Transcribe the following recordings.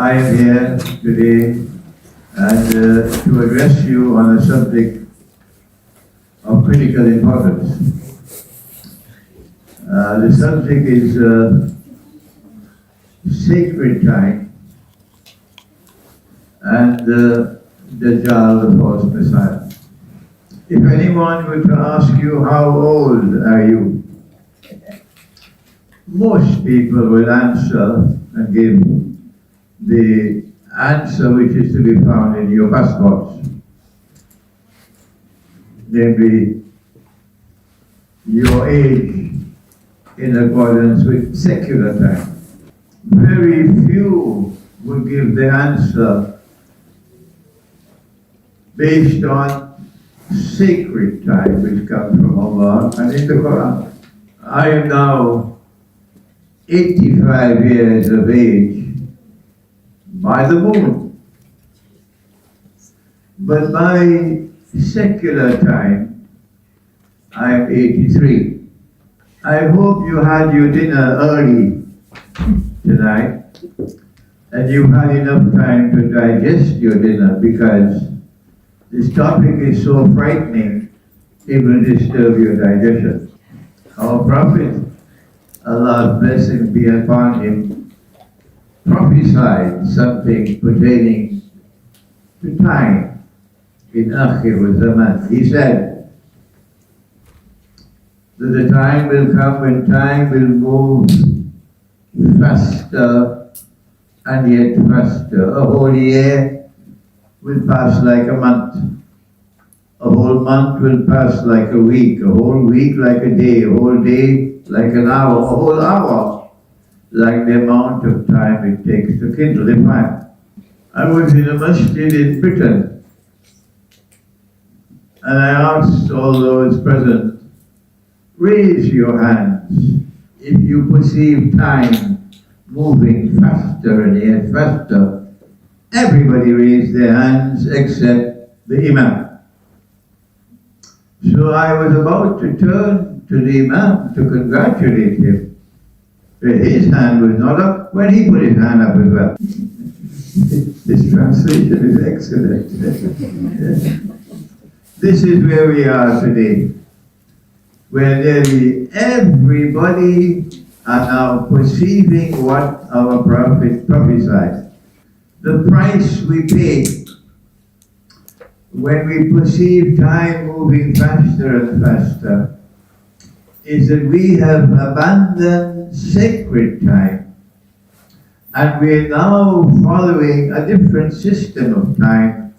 I am here today and to address you on a subject of critical importance. The subject is sacred time and Dajjal, the false Messiah. If anyone were to ask you, how old are you? Most people will answer and give the answer which is to be found in your passports. Namely, your age in accordance with secular time. Very few would give the answer based on sacred time which comes from Allah and in the Quran. I am now 85 years of age by the moon, but by secular time I am 83. I hope you had your dinner early tonight and you had enough time to digest your dinner, because this topic is so frightening it will disturb your digestion. Our Prophet, Allah's blessing be upon him, prophesied something pertaining to time in Akhir Zaman. He said that the time will come when time will move faster and yet faster. A whole year will pass like a month. A whole month will pass like a week. A whole week like a day. A whole day like an hour. A whole hour like the amount of time it takes to kindle a fire. I was in a masjid in Britain and I asked all those present, raise your hands if you perceive time moving faster and yet faster. Everybody raised their hands except the Imam. So I was about to turn to the Imam to congratulate him, but his hand was not up when he put his hand up as well. This translation is excellent. This is where we are today, where nearly everybody are now perceiving what our Prophet prophesied. The price we pay when we perceive time moving faster and faster is that we have abandoned sacred time and we are now following a different system of time,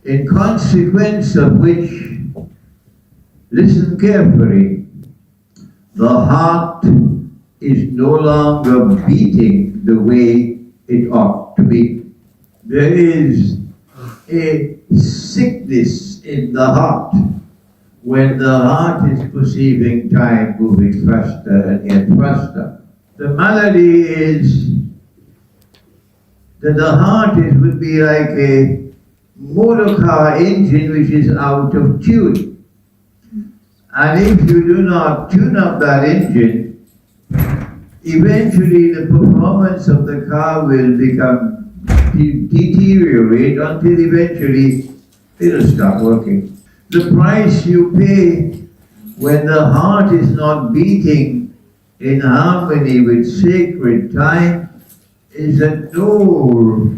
in consequence of which, listen carefully, the heart is no longer beating the way it ought to be. There is a sickness in the heart when the heart is perceiving time moving faster and yet faster. The malady is that the heart would be like a motor car engine which is out of tune. And if you do not tune up that engine, eventually the performance of the car will deteriorate until eventually it'll stop working. The price you pay when the heart is not beating in harmony with sacred time is that nur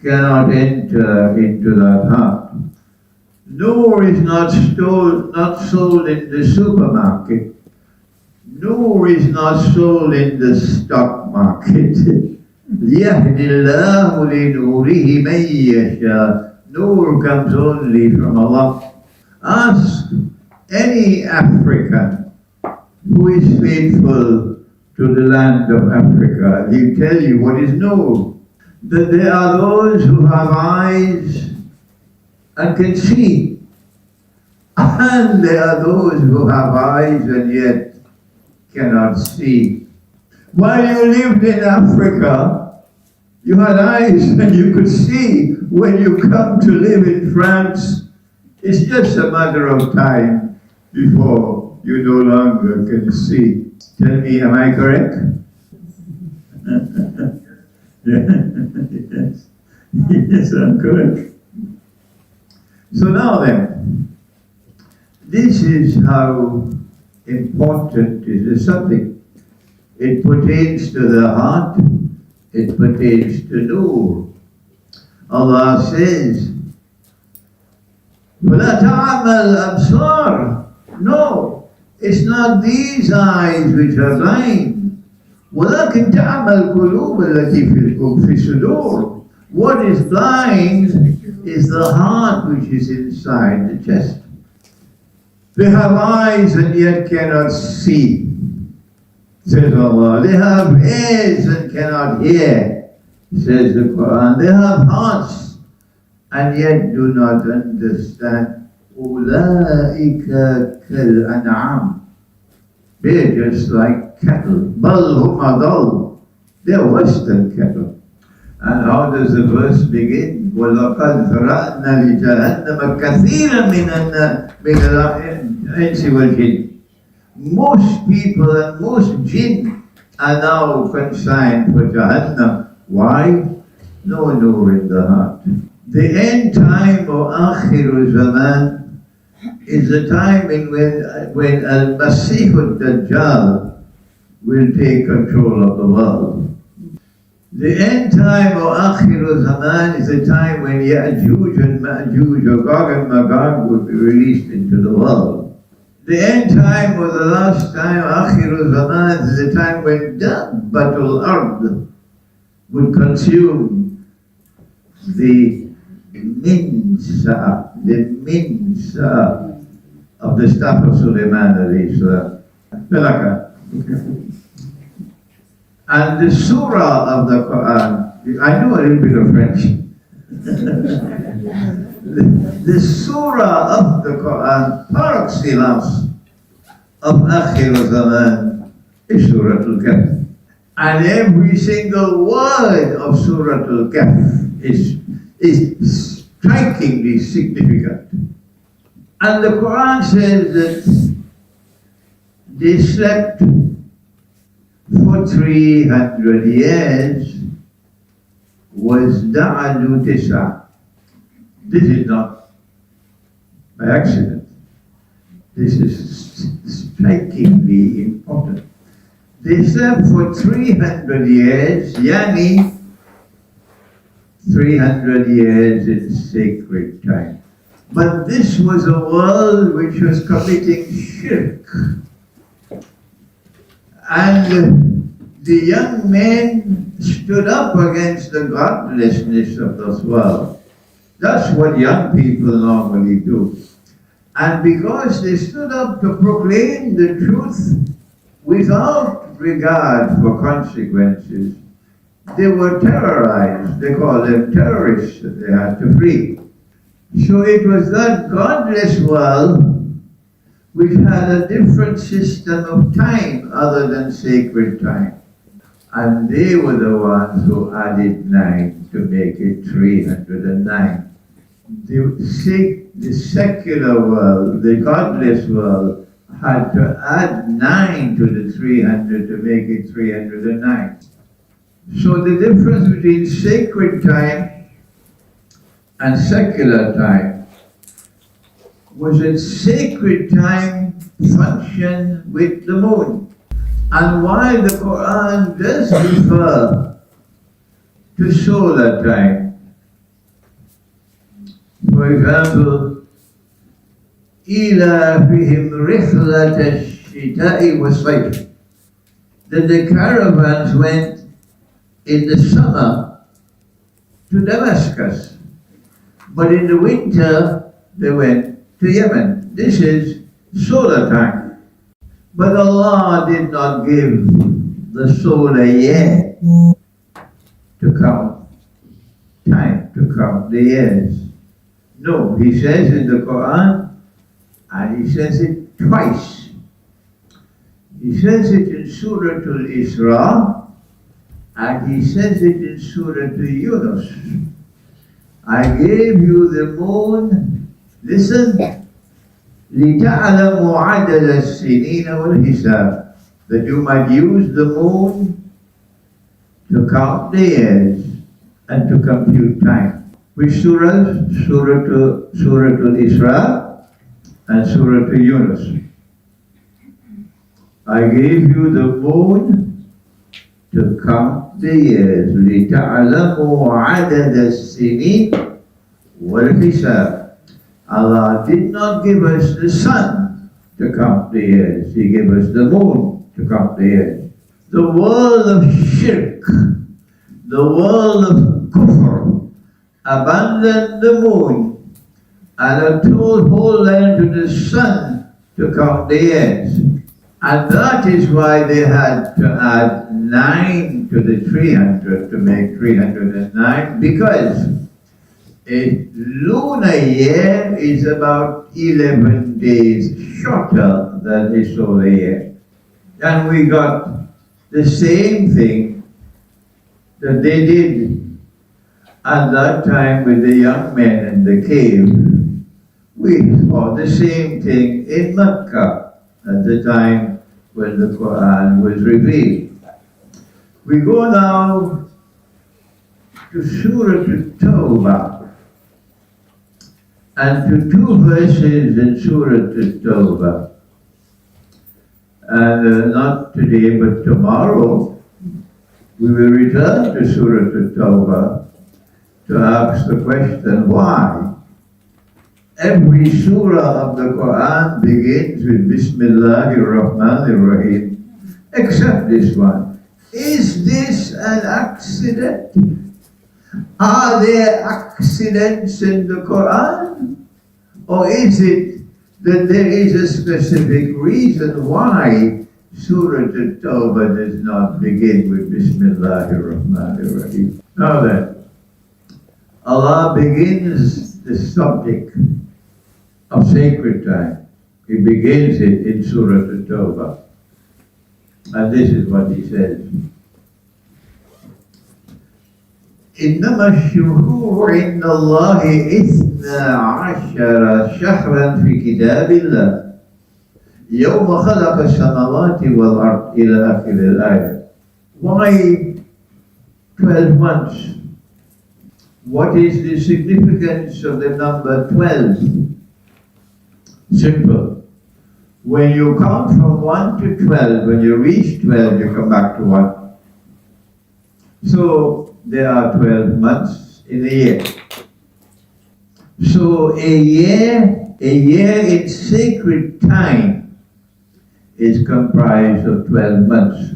cannot enter into that heart. Nur is not sold in the supermarket. Nur is not sold in the stock market. يَهْدِ اللَّهُ لِنُورِهِ مَن يَشَاءُ. Nur comes only from Allah. Ask any African who is faithful to the land of Africa, he'll tell you what is Nur. That there are those who have eyes and can see, and there are those who have eyes and yet cannot see. While you lived in Africa, you had eyes and you could see. When you come to live in France, it's just a matter of time before you no longer can see. Tell me, am I correct? Yes. Is that correct? So now then, this is how important is the subject. It pertains to the heart, it pertains to Nur. Allah says, وَلَا تَعْمَلْ أَبْصَارِ. No, it's not these eyes which are blind. وَلَكِنْ تَعْمَلْ قُلُوبَ الَّتِي فِي الصُّدُورِ. What is blind is the heart which is inside the chest. They have eyes and yet cannot see, says Allah. They have ears and cannot hear, says the Quran. They have hearts and yet do not understand. أُولَٰئِكَ كَالْأَنْعَامِ. They're just like cattle. بَلْ هُمْ أَضَلُّ. They're worse than cattle. And how does the verse begin? وَلَقَدْ ذَرَأْنَا لِجَهَنَّمَ كَثِيرًا مِنَ الْإِنسِ وَالْجِنِّ. Most people and most jinn are now consigned for Jahannam. Why? No nur in the heart. The end time or Akhiru Zaman is the time in when Al-Masih al-Dajjal will take control of the world. The end time or Akhiru Zaman is the time when Ya'juj and Ma'juj or Gog and Magog will be released into the world. The end time or the last time, Akhiru Zaman, is the time when Dabbatul Ard would consume the minsa of the staff of Sulaiman alayhi salam. And the surah of the Quran, I know a little bit of French. the surah of the Quran, par excellence, of Akhir Zaman, is Surah Al-Kahf. And every single word of Surah Al-Kahf is strikingly significant. And the Quran says that they slept for 300 years was da'alu tisa. This is not by accident. This is strikingly important. They slept for 300 years, yani 300 years in sacred time. But this was a world which was committing shirk. And the young men stood up against the godlessness of this world. That's what young people normally do. And because they stood up to proclaim the truth without regard for consequences, they were terrorized. They called them terrorists that they had to free. So it was that godless world which had a different system of time other than sacred time. And they were the ones who added 9 to make it 309. The secular world, the godless world, had to add 9 to the 300 to make it 309. So the difference between sacred time and secular time was that sacred time functioned with the moon. And while the Quran does refer to solar time, for example, إِلَافِهِمْ رِحْلَةَ الشِّتَاءِ وَالصَّيْفِ, that the caravans went in the summer to Damascus, but in the winter they went to Yemen. This is solar time. But Allah did not give the solar year to count time, to count the years. No, He says in the Quran, and He says it twice. He says it in Surah Al-Isra, and He says it in Surah Yunus. I gave you the moon, listen, لِتَعْلَمُوا عَدَدَ السِّنِينَ وَالْحِسَابِ, that you might use the moon to count the years and to compute time. Which surahs? Surah Al-Isra and Surah Al-Yunus. I gave you the moon to count the years. لِتَعْلَمُوا عَدَدَ السِّنِينَ وَالْحِسَابِ. Allah did not give us the sun to count the years. He gave us the moon to count the years. The world of shirk, the world of kufr, abandoned the moon and told whole land to the sun to count the years. And that is why they had to add 9 to the 300 to make 309, because a lunar year is about 11 days shorter than a solar year. And we got the same thing that they did at that time with the young men in the cave. We saw the same thing in Mecca at the time when the Quran was revealed. We go now to Surah At-Tawbah and to 2 verses in Surah At-Tawbah. And not today but tomorrow we will return to Surah At-Tawbah to ask the question why every surah of the Quran begins with Bismillahir Rahmanir Rahim, except this one. Is this an accident? Are there accidents in the Quran? Or is it that there is a specific reason why Surah At-Tawbah does not begin with Bismillahir Rahmanir Rahim? Now then, Allah begins the subject of sacred time. He begins it in Surah At-Tawbah. And this is what he says. إنما الشهور عند الله 12 شهرا في كتاب الله يوم خلق السماوات والأرض إلى آخر الآية. Why 12 months? What is the significance of the number 12? Simple. When you count from 1 to 12, when you reach 12, you come back to 1. So there are 12 months in a year. So a year in sacred time is comprised of 12 months.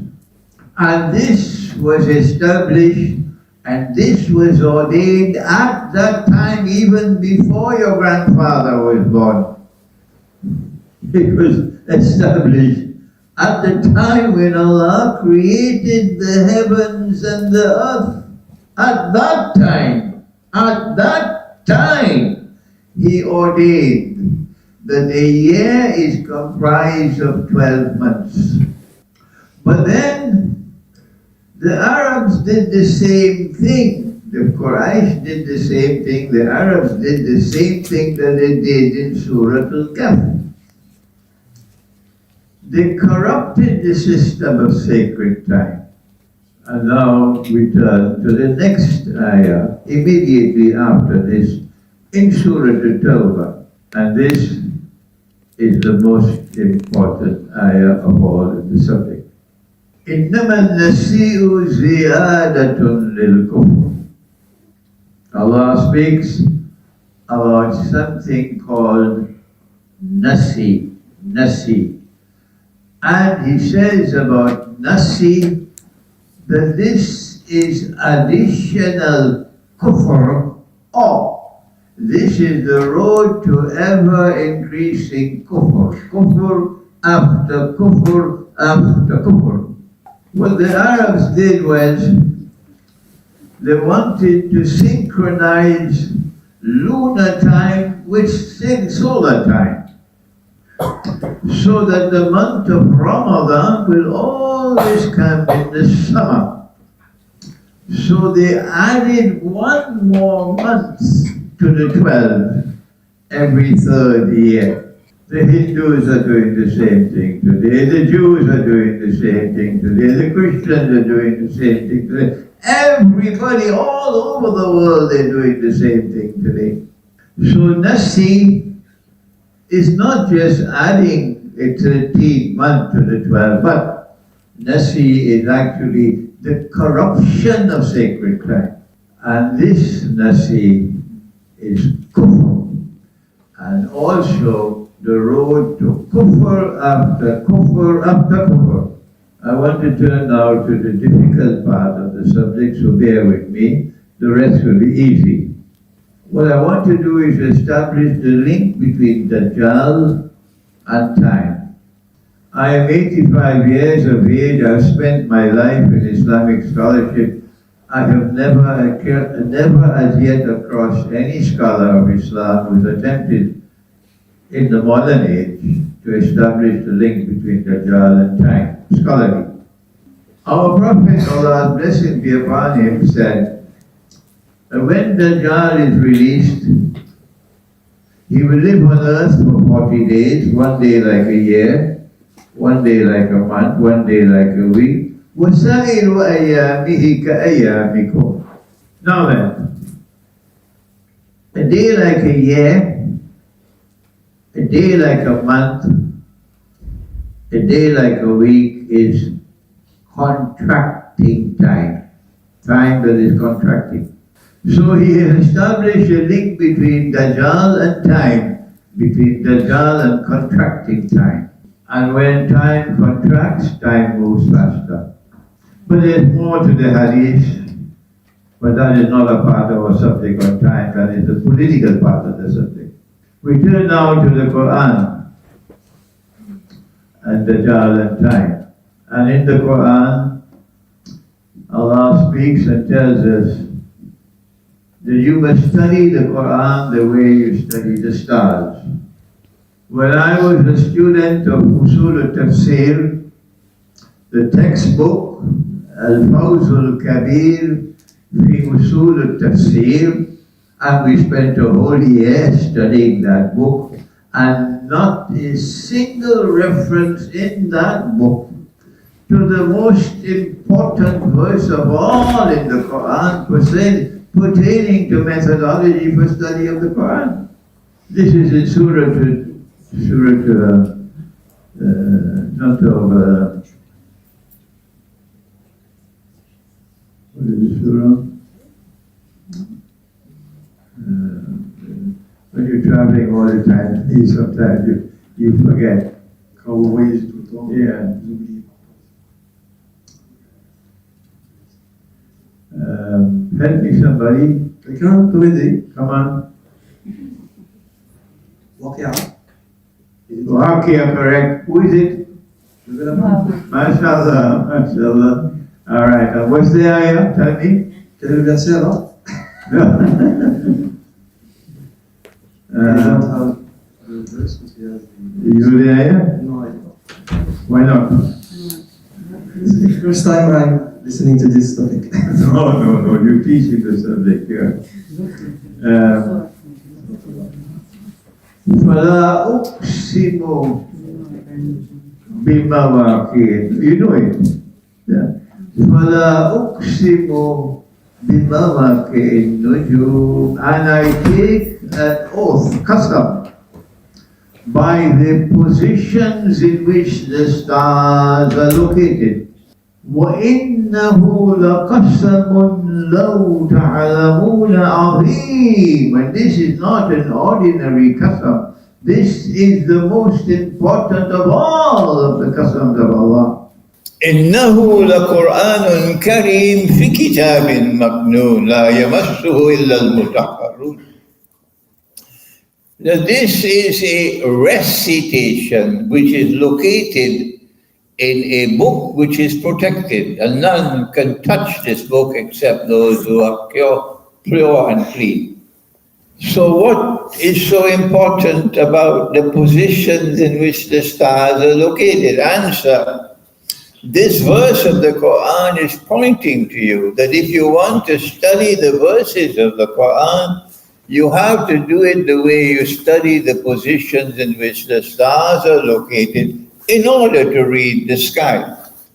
And this was established and this was ordained at that time, even before your grandfather was born. It was established at the time when Allah created the heavens and the earth. At that time, He ordained that a year is comprised of 12 months. But then, the Arabs did the same thing. The Quraysh did the same thing. The Arabs did the same thing that they did in Surah Al-Kahf. They corrupted the system of sacred time. And now we turn to the next ayah, immediately after this, in Surah At-Tawbah. And this is the most important ayah of all in the subject. إِنَّمَا النَّسِيءُ زِيَادَةٌ لِلْكُفْرِ. Allah speaks about something called nasi. And He says about nasi that this is additional kufr, or this is the road to ever increasing kufr. Kufr after kufr after kufr. What the Arabs did was they wanted to synchronize lunar time with solar time, so that the month of Ramadan will always come in the summer. So they added 1 more month to the 12 every 3rd year. The Hindus are doing the same thing today, the Jews are doing the same thing today, the Christians are doing the same thing today. Everybody all over the world, they're doing the same thing today. So Nasi is not just adding a 13th month to the 12th month. Nasi is actually the corruption of sacred time. And this Nasi is kufr. And also the road to kufr after kufr after kufr. I want to turn now to the difficult part of the subject, so bear with me. The rest will be easy. What I want to do is establish the link between Dajjal and time. I am 85 years of age. I've spent my life in Islamic scholarship. I have never as yet across any scholar of Islam who has attempted in the modern age to establish the link between Dajjal and time, scholarly. Our Prophet, Allah blessed be upon him, said, when Dajjal is released, he will live on earth for 40 days, one day like a year, one day like a month, one day like a week. وَسَائِرُ أَيَّامِهِ كَأَيَّامِكُمْ. Now then, a day like a year, a day like a month, a day like a week is contracting time. Time that is contracting. So he has established a link between Dajjal and time, between Dajjal and contracting time. And when time contracts, time moves faster. But there's more to the hadith, but that is not a part of our subject on time, that is the political part of the subject. We turn now to the Quran and Dajjal and time. And in the Quran, Allah speaks and tells us that you must study the Quran the way you study the stars. When I was a student of Usul al-Tafsir, the textbook, Al-Fawz al-Kabir fi Usul al-Tafsir, and we spent a whole year studying that book, and not a single reference in that book to the most important verse of all in the Quran pertaining to methodology for study of the Quran. This is in what is the surah? When you're traveling all the time, sometimes you forget. Quand vous voyagez tout le temps, Yeah. vous oubliez. Help me somebody. Quelqu'un peut m'aider? Come on. Waqi'a. Waqi'a, correct. Who is it? Je vais la main. MashaAllah, MashaAllah. All right. And what's the ayah? Tell me. Quel est le verset alors? No. I don't have the verse, but he has the... You the ayah? No, I don't. Why not? It's the first time I'm listening to this topic. No. You're teaching the subject here. فَلَا أُقْسِمُ بِمَوَاقِعِ. You know it. Yeah. فَلَا أُقْسِمُ بِمَوَاقِعِ النُّجُومِ. And I take an oath, qasam, by the positions in which the stars are located. وَإِنَّهُ لَقَسَمٌ لَوْ تَعْلَمُونَ عَظِيمٌ. And this is not an ordinary qasam. This is the most important of all of the qasams of Allah. إنه لقرآن كريم في كتاب مكنون لا يمسه إلا المطهرون. Now this is a recitation which is located in a book which is protected, and none can touch this book except those who are pure and clean. So what is so important about the positions in which the stars are located? Answer. This verse of the Quran is pointing to you that if you want to study the verses of the Quran, you have to do it the way you study the positions in which the stars are located in order to read the sky.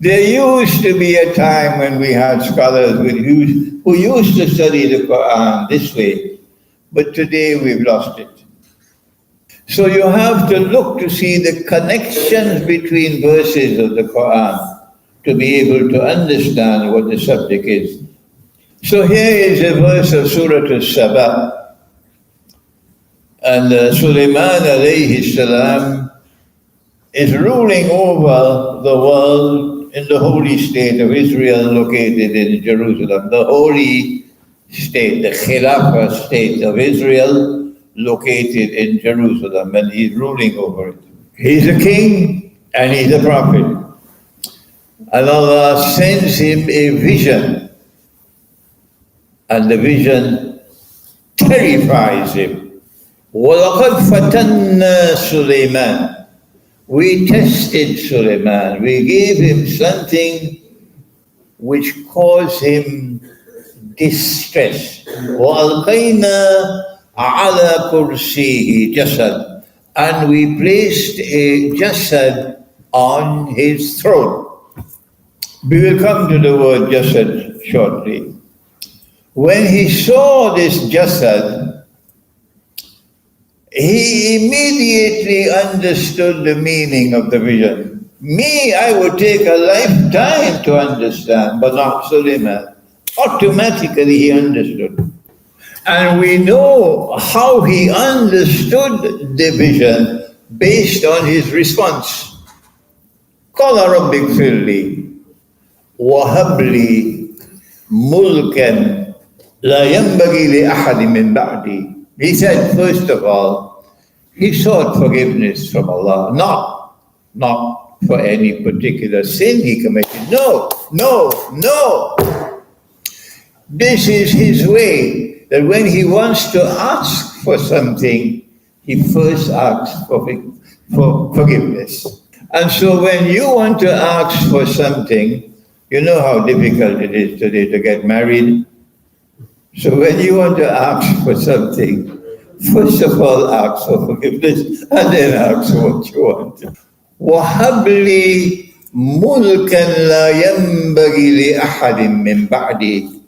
There used to be a time when we had scholars who used to study the Quran this way, but today we've lost it. So you have to look to see the connections between verses of the Quran to be able to understand what the subject is. So here is a verse of Surah Al-Saba, and Sulaiman alayhi salam is ruling over the world in the holy state of Israel located in Jerusalem. The holy state, the Khilafah state of Israel located in Jerusalem, and he's ruling over it. He's a king and he's a prophet. And Allah sends him a vision, and the vision terrifies him. وَلَقَدْ فَتَنَّا سُلَيْمَانَ. We tested Sulaiman. We gave him something which caused him distress. وَأَلْقَيْنَا عَلَى كُرْسِيهِ جَسَدٍ. And we placed a jasad on his throne. We will come to the word jasad shortly. When he saw this jasad, he immediately understood the meaning of the vision. Me, I would take a lifetime to understand, but not Sulaiman. Automatically he understood. And we know how he understood the vision based on his response. قَالَ رَبِّ اغْفِرْ لِي وَهَبْ لِي مُلْكًا لَا يَنْبَغِي لِأَحَدٍ مِّن بَعْدِي. He said, first of all, he sought forgiveness from Allah, not for any particular sin he committed. No. This is his way, that when he wants to ask for something, he first asks for forgiveness. And so when you want to ask for something, you know how difficult it is today to get married. So when you want to ask for something, first of all ask for forgiveness and then ask for what you want. وَهَبْ لِي مُلْكًا لَا يَنْبَغِي لِأَحَدٍ مِّن بَعْدِي.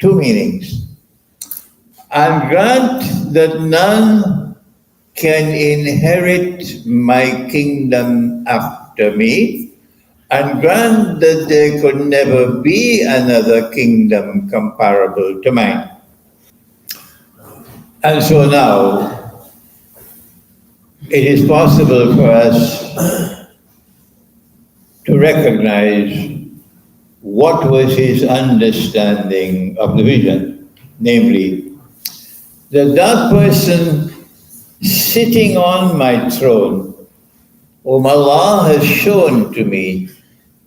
Two meanings. And grant that none can inherit my kingdom after me, and grant that there could never be another kingdom comparable to mine. And so now, it is possible for us to recognize what was his understanding of the vision, namely, that person sitting on my throne, whom Allah has shown to me,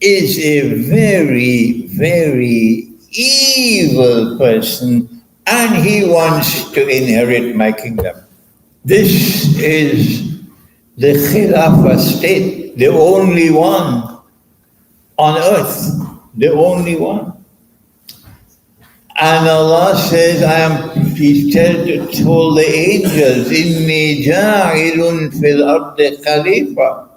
is a very, very evil person, and he wants to inherit my kingdom. This is the Khilafah state, the only one on earth, the only one. And Allah says, He told the angels, Inni ja'ilun fil ardi khalifa.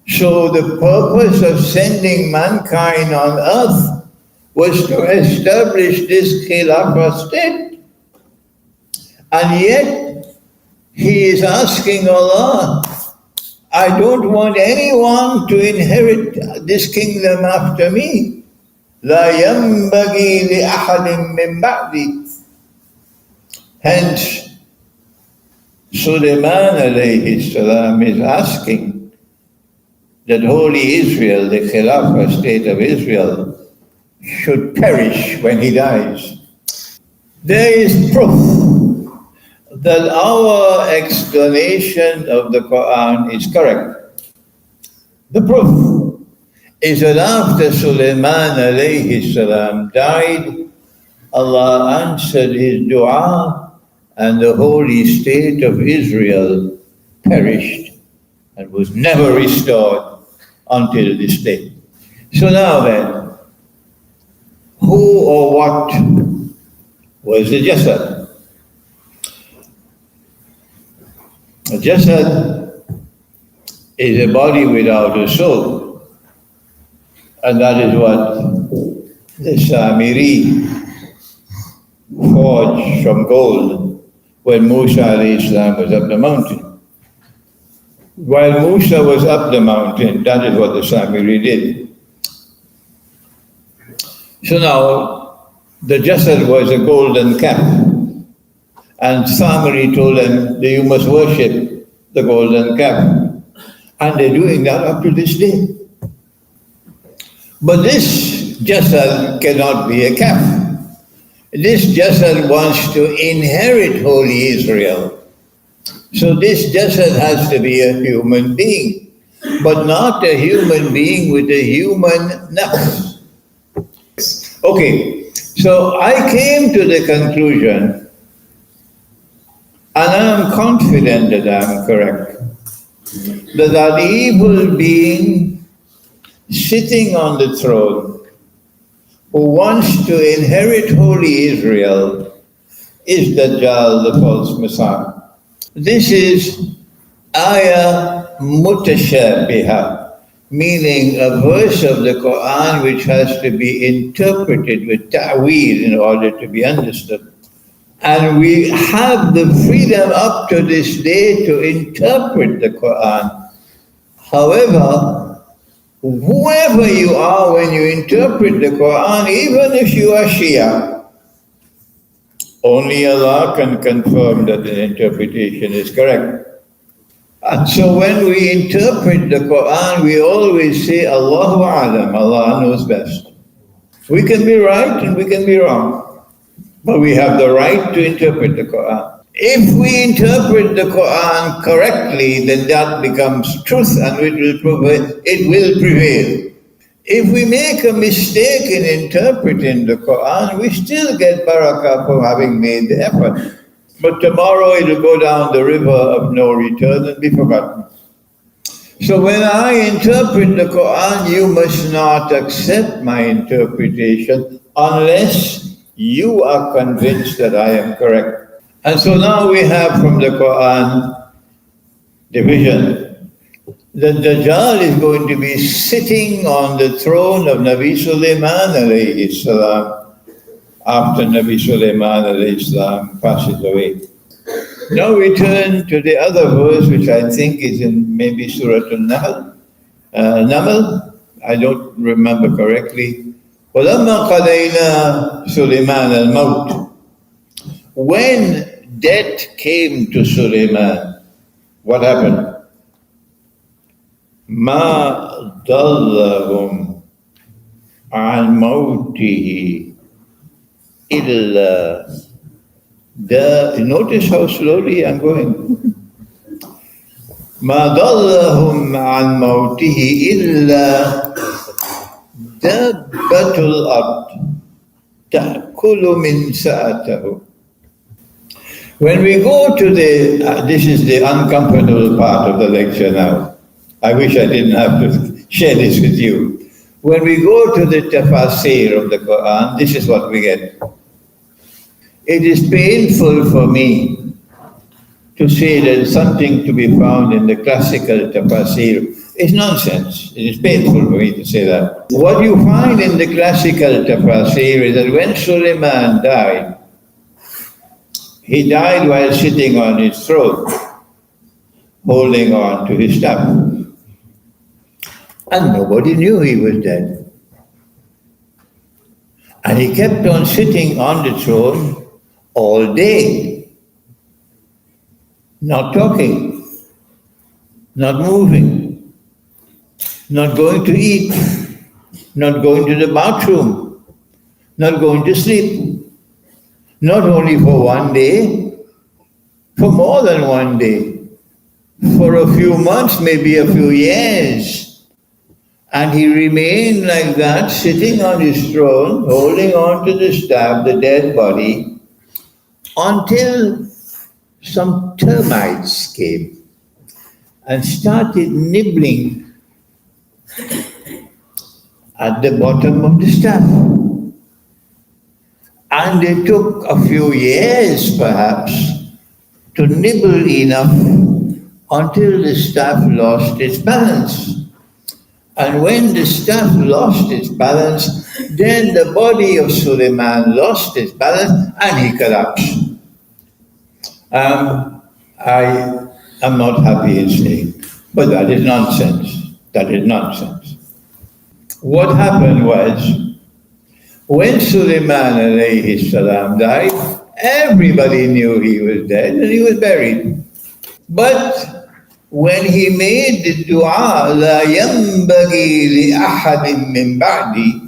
So the purpose of sending mankind on earth was to establish this Khilafah state. And yet, he is asking Allah, I don't want anyone to inherit this kingdom after me. لا ينبغي لأحد من بعدي. Hence, Sulaiman alayhi salam is asking that holy Israel, the Khilafah state of Israel, should perish when he dies. There is proof that our explanation of the Quran is correct. The proof is that after Sulaiman alayhi salam died, Allah answered his dua, and the holy state of Israel perished and was never restored until this day. So now then, who or what was the jasad? A jasad is a body without a soul. And that is what the Samiri forged from gold when Musa alayhi salam was up the mountain. While Musa was up the mountain, that is what the Samiri did. So now, the Jasad was a golden calf. And Samiri told them that you must worship the golden calf. And they're doing that up to this day. But this Jasad cannot be a calf. This Jasad wants to inherit Holy Israel. So this Jasad has to be a human being, but not a human being with a human nafs. Okay, so I came to the conclusion, and I am confident that I am correct, that that evil being sitting on the throne who wants to inherit Holy Israel is Dajjal, the false Messiah. This is ayah mutashabiha, meaning a verse of the Quran which has to be interpreted with ta'weel in order to be understood. And we have the freedom up to this day to interpret the Quran. However, whoever you are when you interpret the Quran, even if you are Shia, only Allah can confirm that the interpretation is correct. And so when we interpret the Quran, we always say, Allahu A'lam, Allah knows best. We can be right and we can be wrong, but we have the right to interpret the Quran. If we interpret the Quran correctly, then that becomes truth and it will prevail. If we make a mistake in interpreting the Quran, we still get barakah for having made the effort. But tomorrow it will go down the river of no return and be forgotten. So when I interpret the Quran, you must not accept my interpretation unless you are convinced that I am correct. And so now we have from the Quran division. The Dajjal is going to be sitting on the throne of Nabi Sulaiman alayhi salam after Nabi Sulaiman alayhi salam passes away. Now we turn to the other verse, which I think is in maybe Surah Al-Nahl. Namal, I don't remember correctly. وَلَمَّا قَضَيْنَا سُلَيْمَانَ الْمَوْتِ. When death came to Sulaiman, what happened? مَا ضَلَّهُمْ عَنْ مَوْتِهِ إِلَّا. Notice how slowly I'm going. مَا ضَلَّهُمْ عَنْ مَوْتِهِ إِلَّا دَابَّةُ الْأَرْضِ تَأْكُلُ مِنْ سَأَتَهُ. When we go to this is the uncomfortable part of the lecture now. I wish I didn't have to share this with you. When we go to the tafsir of the Quran, this is what we get. It is painful for me to say that something to be found in the classical tafsir is nonsense. It is painful for me to say that. What you find in the classical tafsir is that when Sulaiman died, he died while sitting on his throne, holding on to his staff. And nobody knew he was dead. And he kept on sitting on the throne all day, not talking, not moving, not going to eat, not going to the bathroom, not going to sleep. Not only for one day, for more than one day, for a few months, maybe a few years. And he remained like that, sitting on his throne, holding on to the staff, the dead body, until some termites came and started nibbling at the bottom of the staff. And it took a few years, perhaps, to nibble enough until the staff lost its balance. And when the staff lost its balance, then the body of Suleiman lost its balance and he collapsed. I am not happy in saying, but that is nonsense. That is nonsense. What happened was, when Suleiman alayhi salam died, everybody knew he was dead and he was buried. But when he made the dua, لا ينبغي لأحد من بعدي,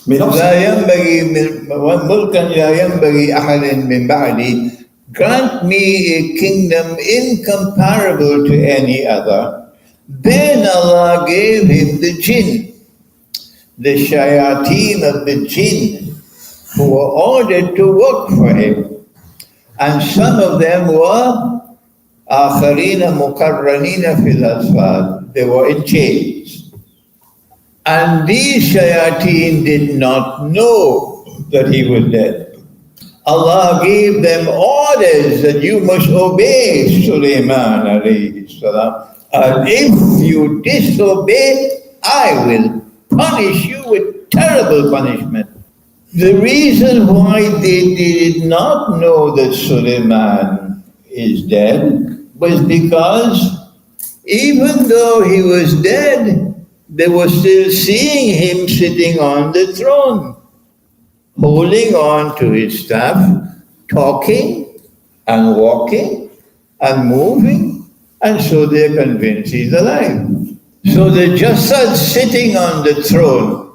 لا ينبغي ملكا لا ينبغي أحد من بعدي, grant me a kingdom incomparable to any other. Then Allah gave him the jinn, the shayateen of the jinn, who were ordered to work for him. And some of them were آخرين مقرنين في الأسفار. They were in chains. And these shayateen did not know that he was dead. Allah gave them orders that you must obey Sulaiman alayhi salam. And if you disobey, I will punish you with terrible punishment. The reason why they did not know that Suleiman is dead was because even though he was dead, they were still seeing him sitting on the throne, holding on to his staff, talking and walking and moving, and so they're convinced he's alive. So the Jasad sitting on the throne,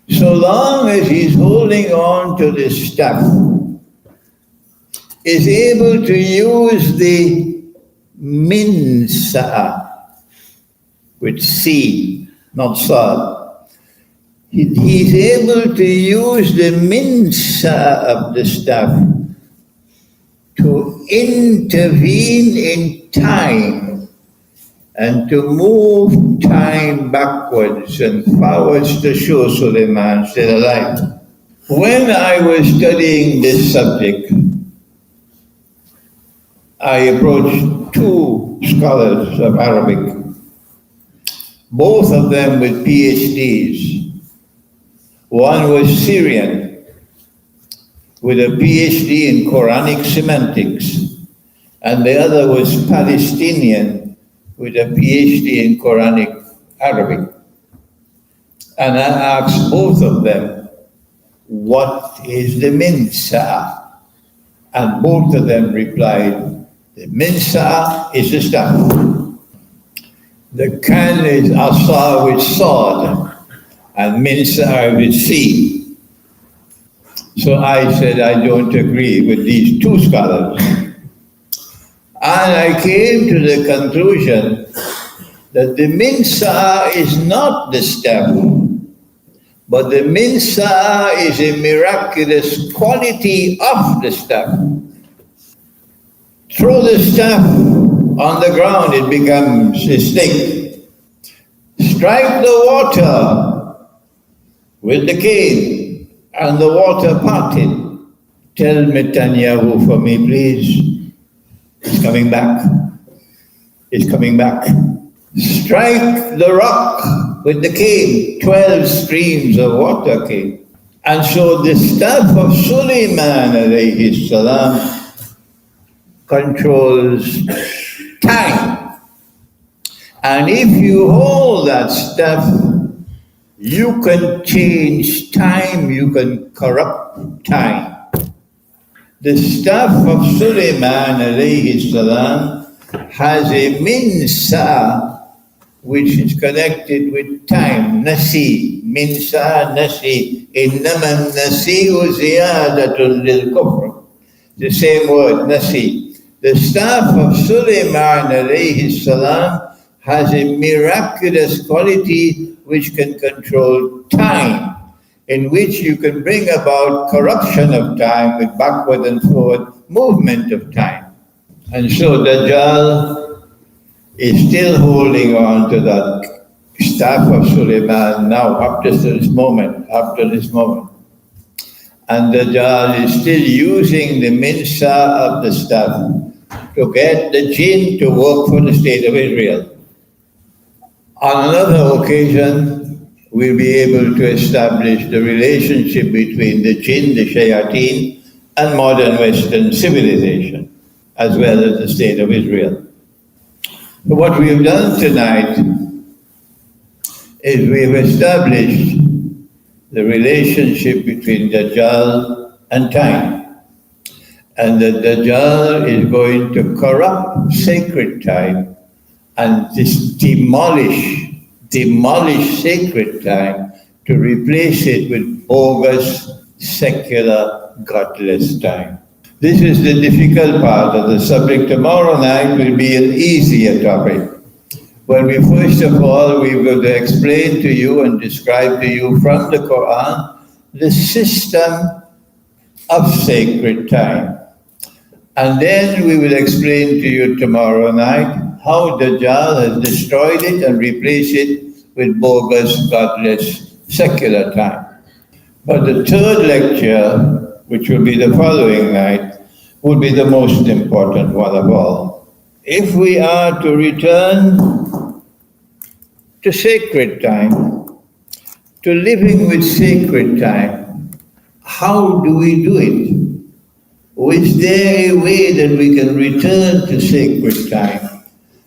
so long as he's holding on to the staff, is able to use the minsa, with C, not sad. He's able to use the minsa of the staff to intervene in time and to move time backwards and forwards to show Suleiman still alive. When I was studying this subject, I approached two scholars of Arabic, both of them with PhDs. One was Syrian with a PhD in Quranic semantics, and the other was Palestinian with a PhD in Quranic Arabic. And I asked both of them, what is the minsa? And both of them replied, the minsa is the staff. The kan is asa with sword, and minsa with sea. So I said, I don't agree with these two scholars. And I came to the conclusion that the minsa is not the staff, but the minsa is a miraculous quality of the staff. Throw the staff on the ground, it becomes a stick. Strike the water with the cane, and the water parted. Tell Netanyahu for me, please. It's coming back. It's coming back. Strike the rock with the cane. 12 streams of water came. And so the staff of Suleiman alayhi salam controls time. And if you hold that staff, you can change time, you can corrupt time. The staff of Suleiman alayhi salam has a minsa which is connected with time. Nasi, minsa, nasi. Innama nasi'u ziyadatun lil kufr. The same word, nasi. The staff of Suleiman alayhi salam has a miraculous quality which can control time, in which you can bring about corruption of time with backward and forward movement of time. And so Dajjal is still holding on to that staff of Suleiman now up to this moment, And Dajjal is still using the minsa of the staff to get the jinn to work for the state of Israel. On another occasion, we'll be able to establish the relationship between the jinn, the shayateen, and modern Western civilization, as well as the state of Israel. But what we have done tonight is we have established the relationship between Dajjal and time. And that Dajjal is going to corrupt sacred time and demolish sacred time to replace it with bogus, secular, godless time. This is the difficult part of the subject. Tomorrow night will be an easier topic. When we first of all, we will explain to you and describe to you from the Quran the system of sacred time. And then we will explain to you tomorrow night how Dajjal has destroyed it and replaced it with bogus, godless, secular time. But the third lecture, which will be the following night, will be the most important one of all. If we are to return to sacred time, to living with sacred time, how do we do it? Is there a way that we can return to sacred time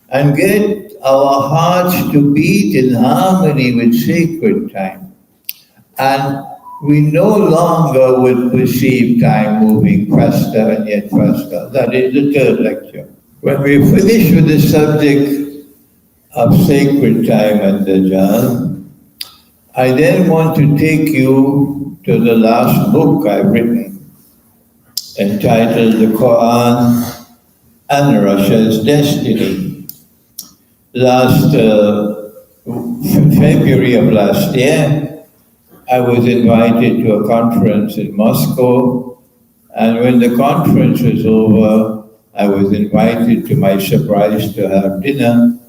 and get our hearts to beat in harmony with sacred time? And we no longer will perceive time moving faster and yet faster. That is the third lecture. When we finish with the subject of sacred time and Dajjal, I then want to take you to the last book I've written, entitled The Quran and Russia's Destiny. Last February of last year, I was invited to a conference in Moscow, and when the conference was over, I was invited, to my surprise, to have dinner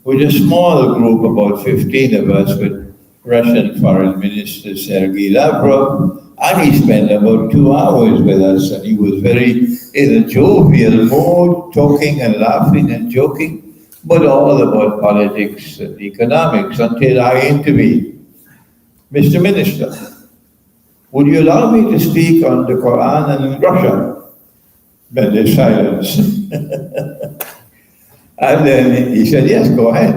with a small group, about 15 of us, with Russian Foreign Minister Sergei Lavrov, and he spent about 2 hours with us, and he was very in a jovial mood, talking and laughing and joking, but all about politics and economics, until I intervened. Mr. Minister, would you allow me to speak on the Quran and Russia? Then there's silence. And then he said, yes, go ahead.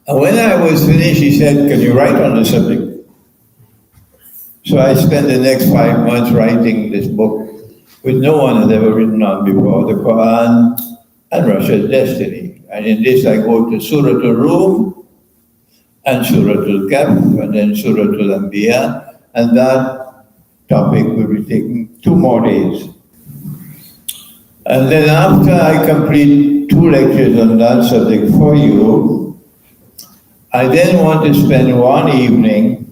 And when I was finished, he said, can you write on the subject? So I spent the next 5 months writing this book, which no one had ever written on before, the Quran and Russia's Destiny. And in this I go to Surah Al-Rum and Surah Al-Kahf and then Surah Al-Anbiya, and that topic will be taking 2 more days. And then after I complete 2 lectures on that subject for you, I then want to spend 1 evening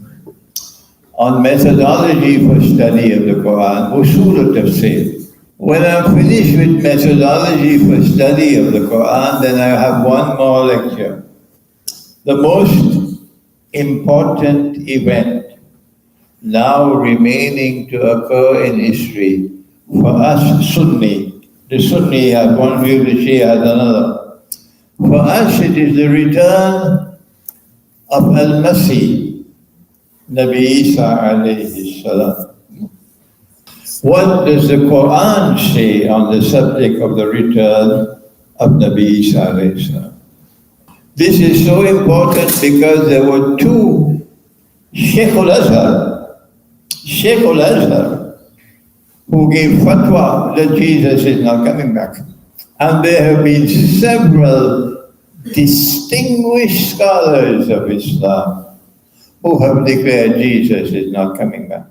on methodology for study of the Quran, usul tafsir. When I'm finished with methodology for study of the Quran, then I have 1 more lecture. The most important event now remaining to occur in history for us Sunni. The Sunni has one view, the Shia has another. For us it is the return of Al-Masih, Nabi Isa alayhi salam. What does the Quran say on the subject of the return of Nabi Isa alayhi salam? This is so important because there were 2 Sheikh al-Azhar, who gave fatwa that Jesus is not coming back. And there have been several distinguished scholars of Islam who have declared Jesus is not coming back.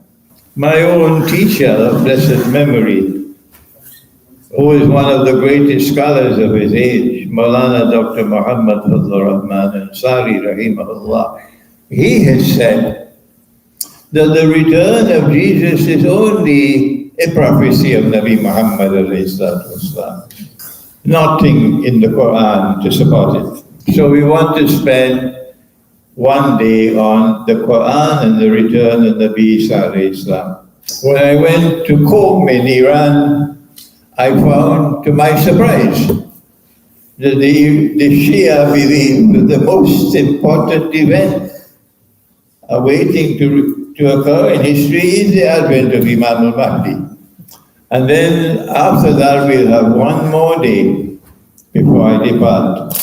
My own teacher of blessed memory, who is one of the greatest scholars of his age, Maulana Dr. Muhammad Fazlur Rahman Ansari, rahimahullah, he has said that the return of Jesus is only a prophecy of Nabi Muhammad alayhi salatu wasalam. Nothing in the Quran to support it. So we want to spend 1 day on the Quran and the return of Nabi Isa alayhi salam. When I went to Qom in Iran, I found, to my surprise, the Shia believe that the most important event awaiting to occur in history is the advent of Imam al-Mahdi. And then after that we'll have one more day before I depart.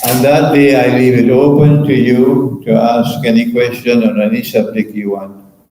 And that day I leave it open to you to ask any question on any subject you want.